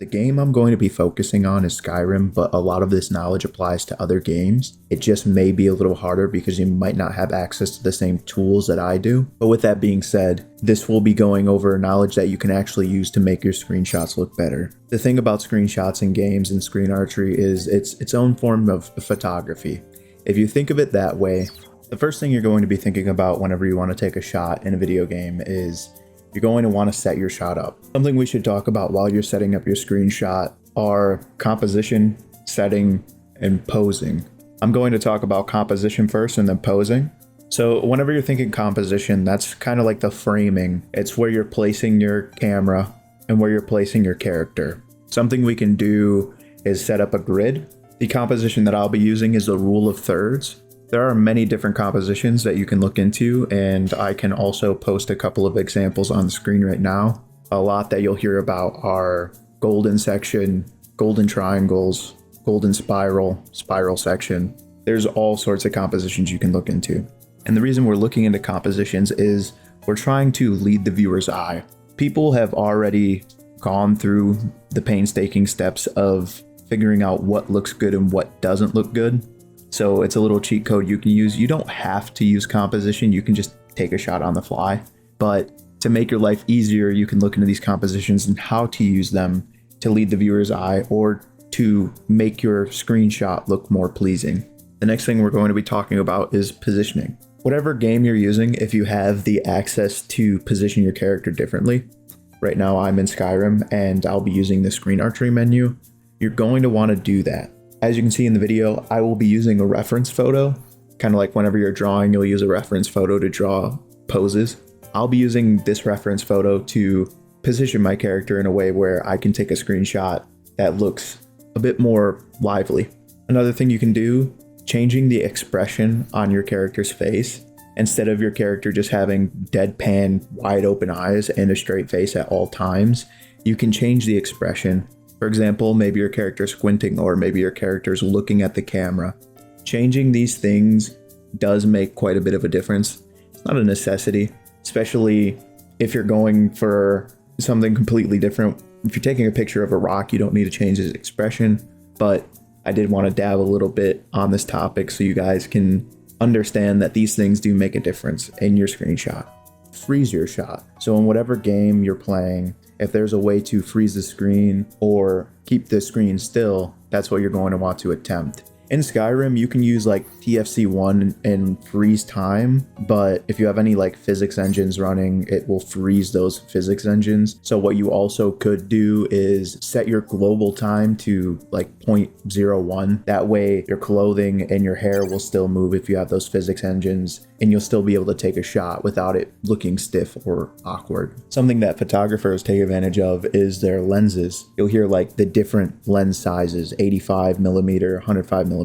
The game I'm going to be focusing on is Skyrim, but a lot of this knowledge applies to other games. It just may be a little harder because you might not have access to the same tools that I do. But with that being said, this will be going over knowledge that you can actually use to make your screenshots look better. The thing about screenshots in games and screen archery is it's its own form of photography. If you think of it that way, the first thing you're going to be thinking about whenever you want to take a shot in a video game is you're going to want to set your shot up. Something we should talk about while you're setting up your screenshot are composition, setting, and posing. I'm going to talk about composition first and then posing. So whenever you're thinking composition, that's kind of like the framing. It's where you're placing your camera and where you're placing your character. Something we can do is set up a grid. The composition that I'll be using is the rule of thirds. There are many different compositions that you can look into, and I can also post a couple of examples on the screen right now. A lot that you'll hear about are golden section, golden triangles, golden spiral, spiral section. There's all sorts of compositions you can look into. And the reason we're looking into compositions is we're trying to lead the viewer's eye. People have already gone through the painstaking steps of figuring out what looks good and what doesn't look good. So it's a little cheat code you can use. You don't have to use composition. You can just take a shot on the fly. But to make your life easier, you can look into these compositions and how to use them to lead the viewer's eye or to make your screenshot look more pleasing. The next thing we're going to be talking about is positioning. Whatever game you're using, if you have the access to position your character differently, right now I'm in Skyrim and I'll be using the screen archery menu, you're going to want to do that. As you can see in the video, I will be using a reference photo, kind of like whenever you're drawing, you'll use a reference photo to draw poses. I'll be using this reference photo to position my character in a way where I can take a screenshot that looks a bit more lively. Another thing you can do, changing the expression on your character's face. Instead of your character just having deadpan, wide open eyes and a straight face at all times, you can change the expression. For example, maybe your character's squinting or maybe your character's looking at the camera. Changing these things does make quite a bit of a difference. It's not a necessity, especially if you're going for something completely different. If you're taking a picture of a rock, you don't need to change its expression, but I did want to dab a little bit on this topic so you guys can understand that these things do make a difference in your screenshot. Freeze your shot. So in whatever game you're playing, if there's a way to freeze the screen or keep the screen still, that's what you're going to want to attempt. In Skyrim, you can use like TFC1 and freeze time, but if you have any like physics engines running, it will freeze those physics engines. So what you also could do is set your global time to like 0.01. That way your clothing and your hair will still move if you have those physics engines, and you'll still be able to take a shot without it looking stiff or awkward. Something that photographers take advantage of is their lenses. You'll hear like the different lens sizes, 85mm, 105mm.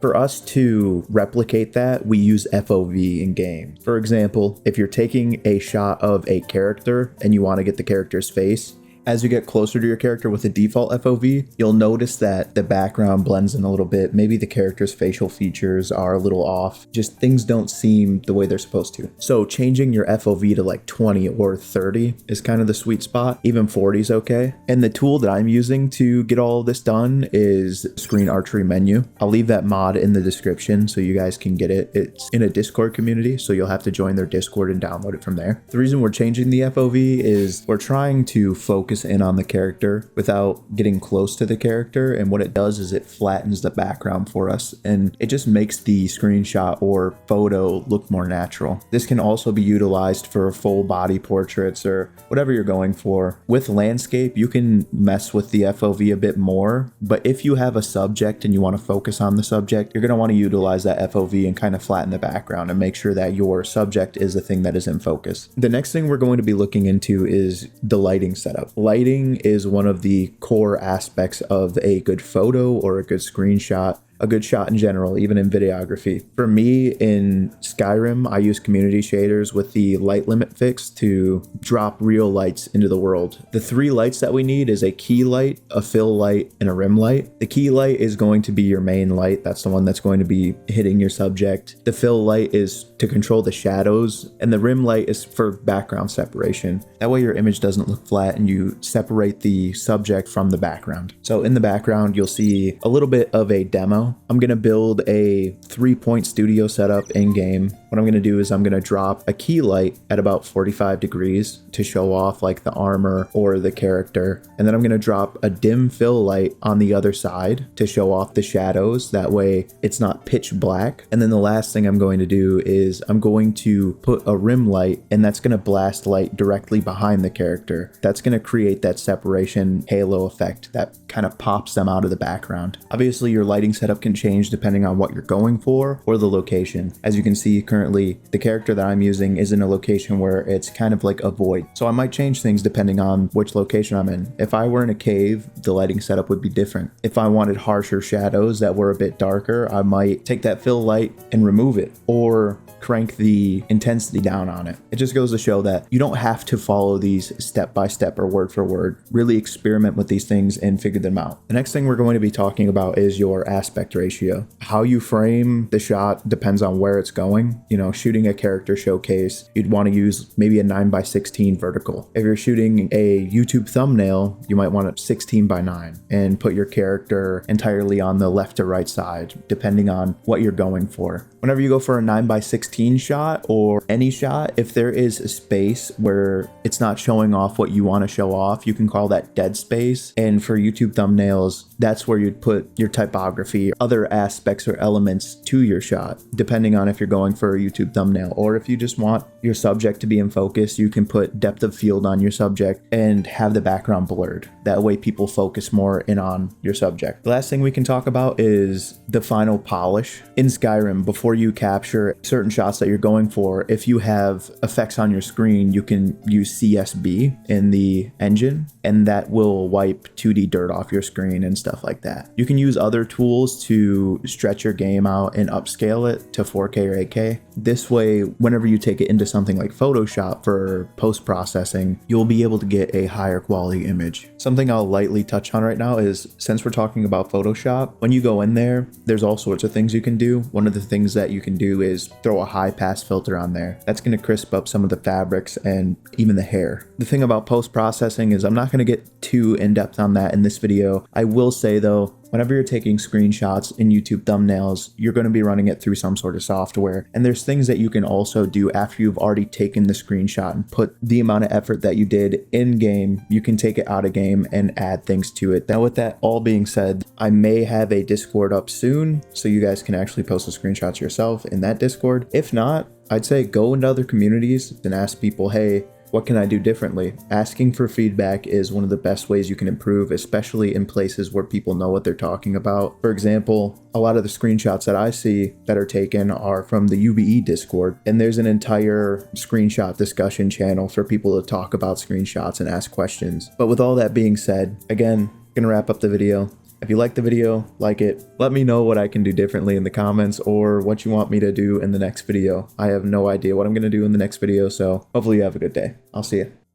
For us to replicate that, we use FOV in game. For example, if you're taking a shot of a character and you want to get the character's face, as you get closer to your character with the default FOV, you'll notice that the background blends in a little bit. Maybe the character's facial features are a little off. Just things don't seem the way they're supposed to. So changing your FOV to like 20 or 30 is kind of the sweet spot. Even 40 is okay. And the tool that I'm using to get all of this done is Screen Archery menu. I'll leave that mod in the description so you guys can get it. It's in a Discord community, so you'll have to join their Discord and download it from there. The reason we're changing the FOV is we're trying to focus in on the character without getting close to the character, and what it does is it flattens the background for us and it just makes the screenshot or photo look more natural. This can also be utilized for full body portraits or whatever you're going for. With landscape, you can mess with the FOV a bit more, but if you have a subject and you want to focus on the subject, you're going to want to utilize that FOV and kind of flatten the background and make sure that your subject is the thing that is in focus. The next thing we're going to be looking into is the lighting setup. Lighting is one of the core aspects of a good photo or a good screenshot. a good shot in general, even in videography. For me, in Skyrim, I use community shaders with the light limit fix to drop real lights into the world. The 3 lights that we need is a key light, a fill light, and a rim light. The key light is going to be your main light. That's the one that's going to be hitting your subject. The fill light is to control the shadows, and the rim light is for background separation. That way your image doesn't look flat and you separate the subject from the background. So in the background, you'll see a little bit of a demo. I'm gonna build a 3-point studio setup in game. What I'm gonna do is I'm gonna drop a key light at about 45 degrees to show off like the armor or the character. And then I'm gonna drop a dim fill light on the other side to show off the shadows. That way it's not pitch black. And then the last thing I'm going to do is I'm going to put a rim light, and that's gonna blast light directly behind the character. That's gonna create that separation halo effect that kind of pops them out of the background. Obviously your lighting setup can change depending on what you're going for or the location. As you can see currently, the character that I'm using is in a location where it's kind of like a void. So I might change things depending on which location I'm in. If I were in a cave, the lighting setup would be different. If I wanted harsher shadows that were a bit darker, I might take that fill light and remove it, or crank the intensity down on it. It just goes to show that you don't have to follow these step by step or word for word. Really experiment with these things and figure them out. The next thing we're going to be talking about is your aspect ratio. How you frame the shot depends on where it's going. You know, shooting a character showcase, you'd want to use maybe a 9:16 vertical. If you're shooting a YouTube thumbnail, you might want a 16:9 and put your character entirely on the left or right side, depending on what you're going for. Whenever you go for a 9:16 shot or any shot, if there is a space where it's not showing off what you want to show off, you can call that dead space. And for YouTube thumbnails, that's where you'd put your typography, other aspects or elements to your shot, depending on if you're going for a YouTube thumbnail. Or if you just want your subject to be in focus, you can put depth of field on your subject and have the background blurred. That way people focus more in on your subject. The last thing we can talk about is the final polish. In Skyrim, before you capture certain shots that you're going for, if you have effects on your screen, you can use CSB in the engine, and that will wipe 2D dirt off your screen and stuff like that. You can use other tools to stretch your game out and upscale it to 4K or 8K. This way, whenever you take it into something like Photoshop for post-processing, you'll be able to get a higher quality image. Something I'll lightly touch on right now is, since we're talking about Photoshop, when you go in there, there's all sorts of things you can do. One of the things that you can do is throw a high pass filter on there. That's going to crisp up some of the fabrics and even the hair. The thing about post-processing is I'm not going to get too in-depth on that in this video. I will say though, whenever you're taking screenshots in YouTube thumbnails, you're going to be running it through some sort of software. And there's things that you can also do after you've already taken the screenshot and put the amount of effort that you did in game. You can take it out of game and add things to it. Now, with that all being said, I may have a Discord up soon, so you guys can actually post the screenshots yourself in that Discord. If not, I'd say go into other communities and ask people, hey, what can I do differently? Asking for feedback is one of the best ways you can improve, especially in places where people know what they're talking about. For example, a lot of the screenshots that I see that are taken are from the UBE Discord, and there's an entire screenshot discussion channel for people to talk about screenshots and ask questions. But with all that being said, again, gonna wrap up the video. If you like the video, like it. Let me know what I can do differently in the comments or what you want me to do in the next video. I have no idea what I'm going to do in the next video, so hopefully you have a good day. I'll see you.